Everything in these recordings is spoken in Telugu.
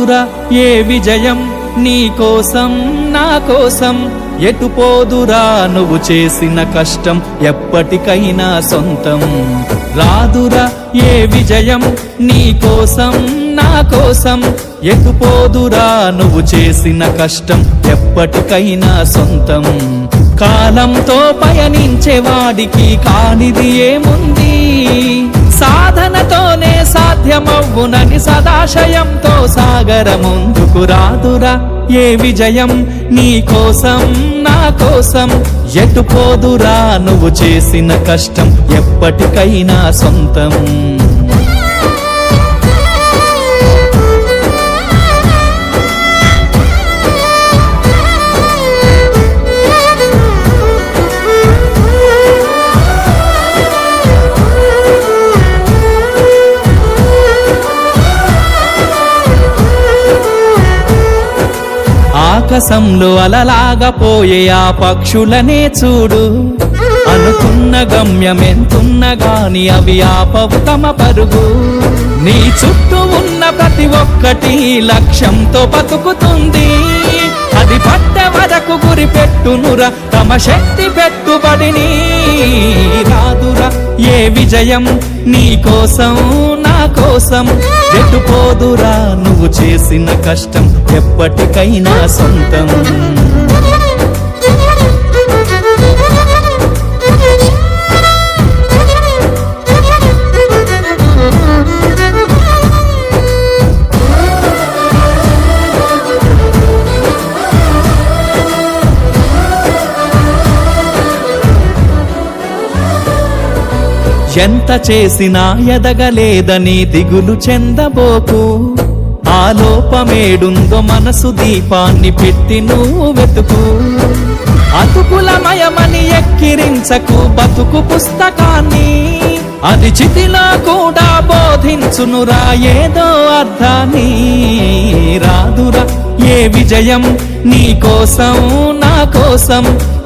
రాదురా ఏ విజయం నీ కోసం నా కోసం, ఎటు పోదురా నువ్వు చేసిన కష్టం ఎప్పటికైనా సొంతం. రాదురా ఏ విజయం నీ కోసం నా కోసం, ఎటు పోదురా నువ్వు చేసిన కష్టం ఎప్పటికైనా సొంతం. కాలంతో పయనించేవాడికి కానిది ఏముంది, సాధనతోనే సాధ్యమవ్వునని సదాశయంతో సాగర ముందుకు. రాదురా ఏ విజయం నీ కోసం నా కోసం, ఎటు పోదురా నువ్వు చేసిన కష్టం ఎప్పటికైనా సొంతం. ఆకాశంలో అలలాగా పోయే ఆ పక్షులనే చూడు, అనుకున్న గమ్యం ఎంతున్న గాని అవి ఆపవు తమ పరుగు. నీ చుట్టూ ఉన్న ప్రతి ఒక్కటి లక్ష్యంతో బతుకుతుంది, అది పట్టే వరకు గురి పెట్టునురా తమ శక్తి పెట్టుబడిని. రాదురా ఏ విజయం నీ కోసం నా కోసం, ఎటు పోదురా నువ్వు చేసిన కష్టం ఎప్పటికైనా సొంతం. ఎంత చేసినా ఎదగలేదని దిగులు చెందబోకు, ఆ లోపమేడుందో మనసు దీపాన్ని పెట్టి నువ్వు వెతుకు. అతుకులమయమని ఎక్కిరించకు బతుకు పుస్తకాన్ని, అది చితిలో కూడా బోధించునురా ఏదో అర్థాన్ని. రాదురా ఏ విజయం నీ కోసం నా కోసం,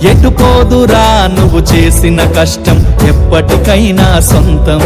ఎటు పోదురా నువ్వు చేసిన కష్టం ఎప్పటికైనా సొంతం.